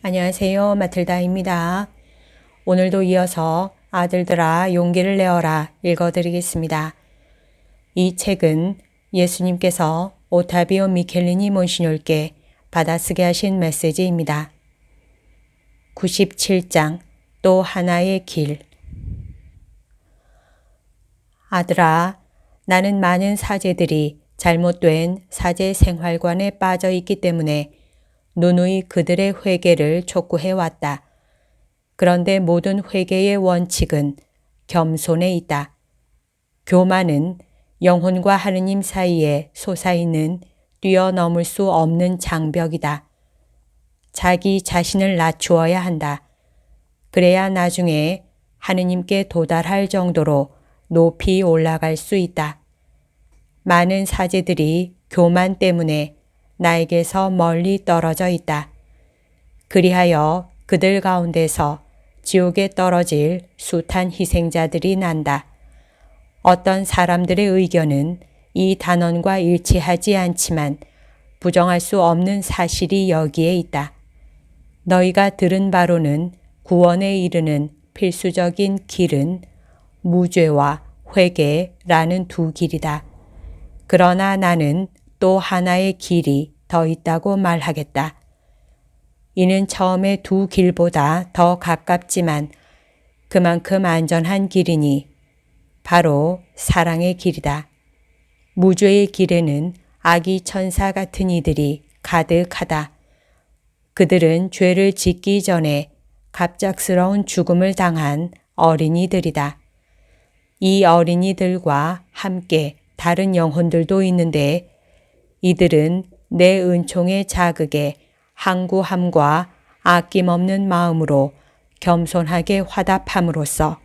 안녕하세요. 마틀다입니다. 오늘도 이어서 아들들아 용기를 내어라 읽어드리겠습니다. 이 책은 예수님께서 오타비오 미켈리니 몬시뇰께 받아쓰게 하신 메시지입니다. 97장 또 하나의 길. 아들아, 나는 많은 사제들이 잘못된 사제 생활관에 빠져 있기 때문에 누누이 그들의 회개를 촉구해 왔다. 그런데 모든 회개의 원칙은 겸손에 있다. 교만은 영혼과 하느님 사이에 솟아있는 뛰어넘을 수 없는 장벽이다. 자기 자신을 낮추어야 한다. 그래야 나중에 하느님께 도달할 정도로 높이 올라갈 수 있다. 많은 사제들이 교만 때문에 나에게서 멀리 떨어져 있다. 그리하여 그들 가운데서 지옥에 떨어질 숱한 희생자들이 난다. 어떤 사람들의 의견은 이 단언과 일치하지 않지만 부정할 수 없는 사실이 여기에 있다. 너희가 들은 바로는 구원에 이르는 필수적인 길은 무죄와 회개라는 두 길이다. 그러나 나는 또 하나의 길이 더 있다고 말하겠다. 이는 처음의 두 길보다 더 가깝지만 그만큼 안전한 길이니 바로 사랑의 길이다. 무죄의 길에는 악의 천사 같은 이들이 가득하다. 그들은 죄를 짓기 전에 갑작스러운 죽음을 당한 어린이들이다. 이 어린이들과 함께 다른 영혼들도 있는데 이들은 내 은총의 자극에 항구함과 아낌없는 마음으로 겸손하게 화답함으로써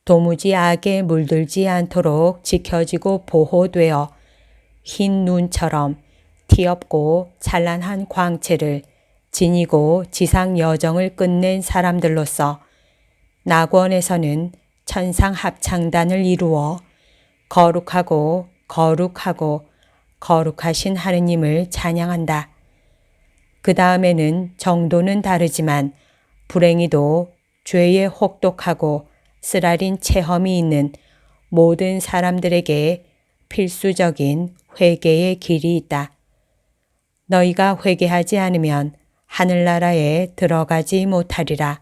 도무지 악에 물들지 않도록 지켜지고 보호되어 흰 눈처럼 티없고 찬란한 광채를 지니고 지상 여정을 끝낸 사람들로서 낙원에서는 천상 합창단을 이루어 거룩하고 거룩하고 거룩하신 하느님을 찬양한다. 그 다음에는 정도는 다르지만 불행히도 죄에 혹독하고 쓰라린 체험이 있는 모든 사람들에게 필수적인 회개의 길이 있다. 너희가 회개하지 않으면 하늘나라에 들어가지 못하리라.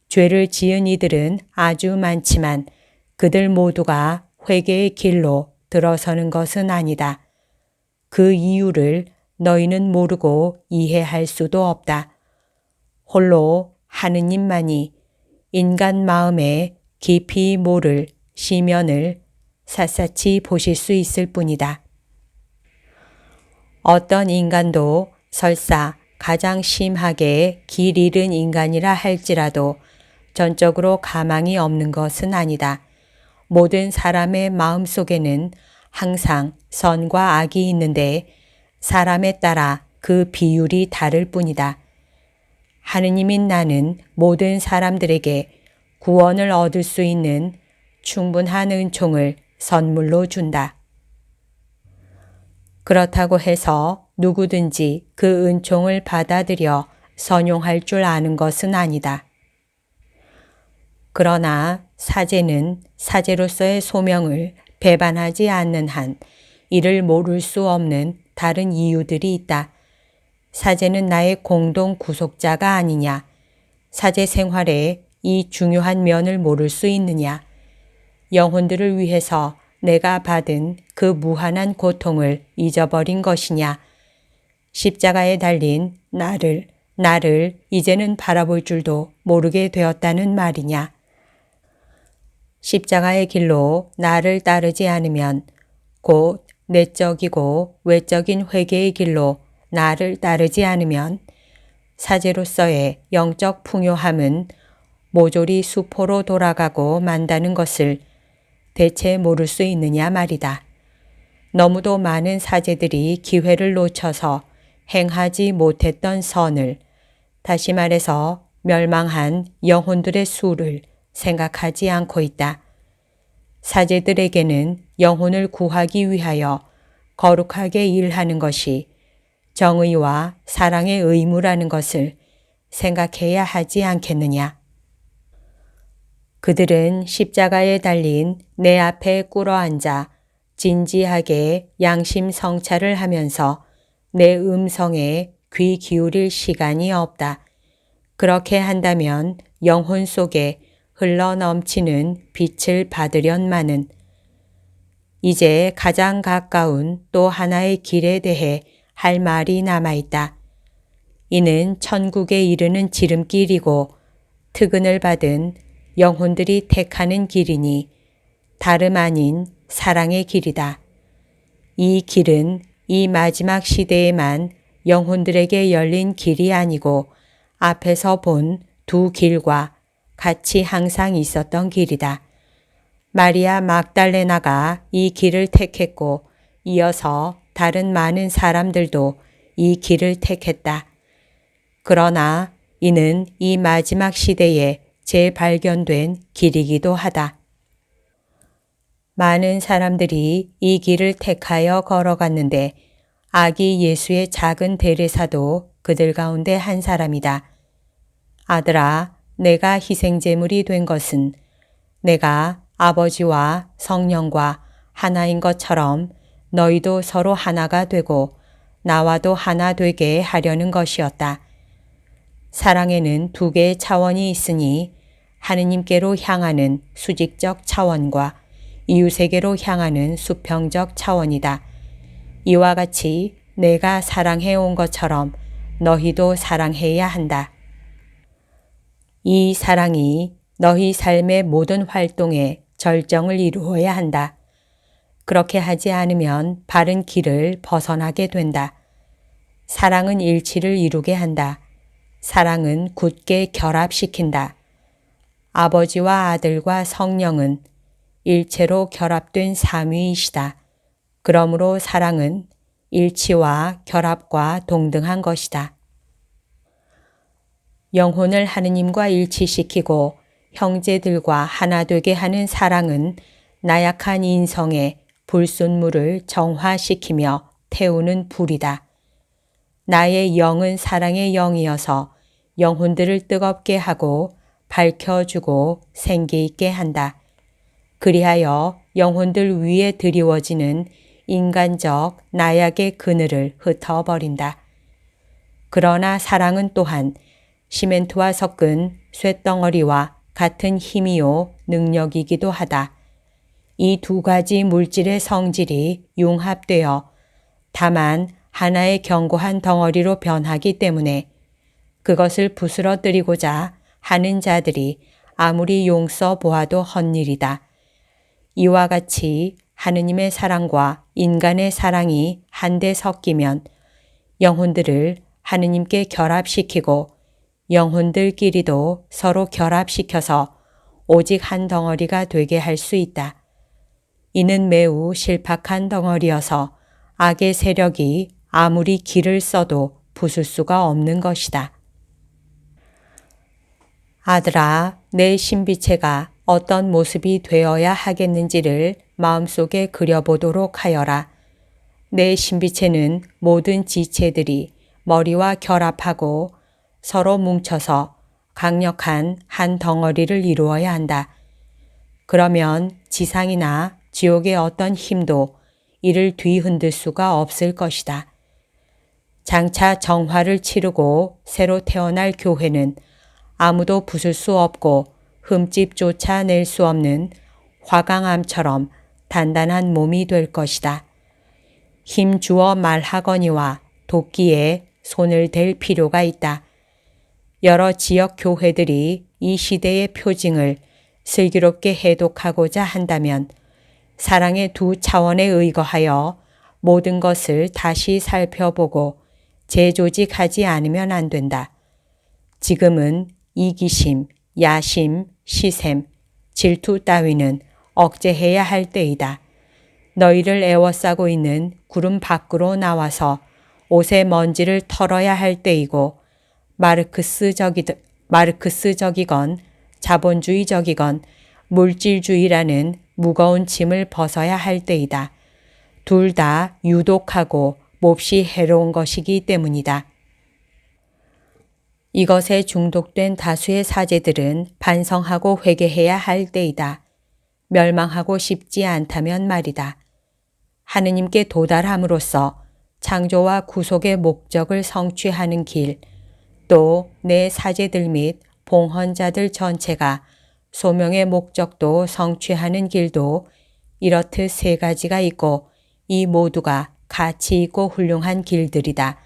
죄를 지은 이들은 아주 많지만 그들 모두가 회개의 길로 들어서는 것은 아니다. 그 이유를 너희는 모르고 이해할 수도 없다. 홀로 하느님만이 인간 마음에 깊이 모를 시면을 샅샅이 보실 수 있을 뿐이다. 어떤 인간도 설사 가장 심하게 길 잃은 인간이라 할지라도 전적으로 가망이 없는 것은 아니다. 모든 사람의 마음 속에는 항상 선과 악이 있는데 사람에 따라 그 비율이 다를 뿐이다. 하느님인 나는 모든 사람들에게 구원을 얻을 수 있는 충분한 은총을 선물로 준다. 그렇다고 해서 누구든지 그 은총을 받아들여 선용할 줄 아는 것은 아니다. 그러나 사제는 사제로서의 소명을 배반하지 않는 한 이를 모를 수 없는 다른 이유들이 있다. 사제는 나의 공동 구속자가 아니냐. 사제 생활의 이 중요한 면을 모를 수 있느냐. 영혼들을 위해서 내가 받은 그 무한한 고통을 잊어버린 것이냐. 십자가에 달린 나를 이제는 바라볼 줄도 모르게 되었다는 말이냐. 십자가의 길로 나를 따르지 않으면 곧 내적이고 외적인 회개의 길로 나를 따르지 않으면 사제로서의 영적 풍요함은 모조리 수포로 돌아가고 만다는 것을 대체 모를 수 있느냐 말이다. 너무도 많은 사제들이 기회를 놓쳐서 행하지 못했던 선을, 다시 말해서 멸망한 영혼들의 수를 생각하지 않고 있다. 사제들에게는 영혼을 구하기 위하여 거룩하게 일하는 것이 정의와 사랑의 의무라는 것을 생각해야 하지 않겠느냐. 그들은 십자가에 달린 내 앞에 꿇어앉아 진지하게 양심 성찰을 하면서 내 음성에 귀 기울일 시간이 없다. 그렇게 한다면 영혼 속에 흘러넘치는 빛을 받으련마는 이제 가장 가까운 또 하나의 길에 대해 할 말이 남아있다. 이는 천국에 이르는 지름길이고 특은을 받은 영혼들이 택하는 길이니 다름 아닌 사랑의 길이다. 이 길은 이 마지막 시대에만 영혼들에게 열린 길이 아니고 앞에서 본 두 길과 같이 항상 있었던 길이다. 마리아 막달레나가 이 길을 택했고 이어서 다른 많은 사람들도 이 길을 택했다. 그러나 이는 이 마지막 시대에 재발견된 길이기도 하다. 많은 사람들이 이 길을 택하여 걸어갔는데 아기 예수의 작은 데레사도 그들 가운데 한 사람이다. 아들아, 내가 희생제물이 된 것은 내가 아버지와 성령과 하나인 것처럼 너희도 서로 하나가 되고 나와도 하나 되게 하려는 것이었다. 사랑에는 두 개의 차원이 있으니 하느님께로 향하는 수직적 차원과 이웃에게로 향하는 수평적 차원이다. 이와 같이 내가 사랑해온 것처럼 너희도 사랑해야 한다. 이 사랑이 너희 삶의 모든 활동에 절정을 이루어야 한다. 그렇게 하지 않으면 바른 길을 벗어나게 된다. 사랑은 일치를 이루게 한다. 사랑은 굳게 결합시킨다. 아버지와 아들과 성령은 일체로 결합된 삼위이시다. 그러므로 사랑은 일치와 결합과 동등한 것이다. 영혼을 하느님과 일치시키고 형제들과 하나 되게 하는 사랑은 나약한 인성의 불순물을 정화시키며 태우는 불이다. 나의 영은 사랑의 영이어서 영혼들을 뜨겁게 하고 밝혀주고 생기있게 한다. 그리하여 영혼들 위에 드리워지는 인간적 나약의 그늘을 흩어버린다. 그러나 사랑은 또한 시멘트와 섞은 쇳덩어리와 같은 힘이요 능력이기도 하다. 이 두 가지 물질의 성질이 융합되어 다만 하나의 견고한 덩어리로 변하기 때문에 그것을 부스러뜨리고자 하는 자들이 아무리 용서 보아도 헛일이다. 이와 같이 하느님의 사랑과 인간의 사랑이 한데 섞이면 영혼들을 하느님께 결합시키고 영혼들끼리도 서로 결합시켜서 오직 한 덩어리가 되게 할 수 있다. 이는 매우 실팍한 덩어리여서 악의 세력이 아무리 길을 써도 부술 수가 없는 것이다. 아들아, 내 신비체가 어떤 모습이 되어야 하겠는지를 마음속에 그려보도록 하여라. 내 신비체는 모든 지체들이 머리와 결합하고 서로 뭉쳐서 강력한 한 덩어리를 이루어야 한다. 그러면 지상이나 지옥의 어떤 힘도 이를 뒤흔들 수가 없을 것이다. 장차 정화를 치르고 새로 태어날 교회는 아무도 부술 수 없고 흠집조차 낼 수 없는 화강암처럼 단단한 몸이 될 것이다. 힘 주어 말하거니와 도끼에 손을 댈 필요가 있다. 여러 지역 교회들이 이 시대의 표징을 슬기롭게 해독하고자 한다면 사랑의 두 차원에 의거하여 모든 것을 다시 살펴보고 재조직하지 않으면 안 된다. 지금은 이기심, 야심, 시샘, 질투 따위는 억제해야 할 때이다. 너희를 에워싸고 있는 구름 밖으로 나와서 옷의 먼지를 털어야 할 때이고 마르크스적이건 자본주의적이건 물질주의라는 무거운 짐을 벗어야 할 때이다. 둘 다 유독하고 몹시 해로운 것이기 때문이다. 이것에 중독된 다수의 사제들은 반성하고 회개해야 할 때이다. 멸망하고 싶지 않다면 말이다. 하느님께 도달함으로써 창조와 구속의 목적을 성취하는 길, 또 내 사제들 및 봉헌자들 전체가 소명의 목적도 성취하는 길도 이렇듯 세 가지가 있고 이 모두가 가치 있고 훌륭한 길들이다.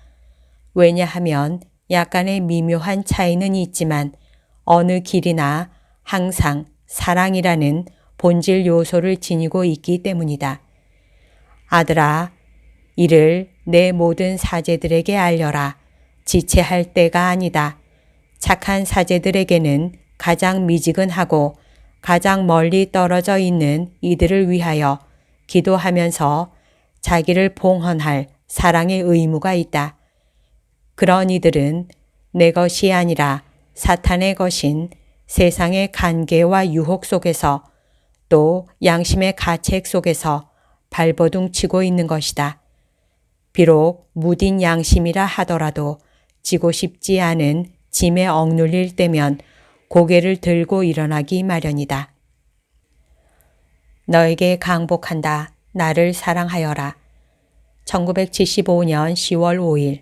왜냐하면 약간의 미묘한 차이는 있지만 어느 길이나 항상 사랑이라는 본질 요소를 지니고 있기 때문이다. 아들아, 이를 내 모든 사제들에게 알려라. 지체할 때가 아니다. 착한 사제들에게는 가장 미지근하고 가장 멀리 떨어져 있는 이들을 위하여 기도하면서 자기를 봉헌할 사랑의 의무가 있다. 그런 이들은 내 것이 아니라 사탄의 것인 세상의 간계와 유혹 속에서 또 양심의 가책 속에서 발버둥 치고 있는 것이다. 비록 무딘 양심이라 하더라도 지고 싶지 않은 짐에 억눌릴 때면 고개를 들고 일어나기 마련이다. 너에게 강복한다. 나를 사랑하여라. 1975년 10월 5일.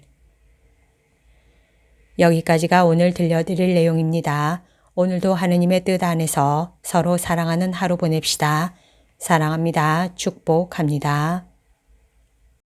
여기까지가 오늘 들려드릴 내용입니다. 오늘도 하느님의 뜻 안에서 서로 사랑하는 하루 보냅시다. 사랑합니다. 축복합니다.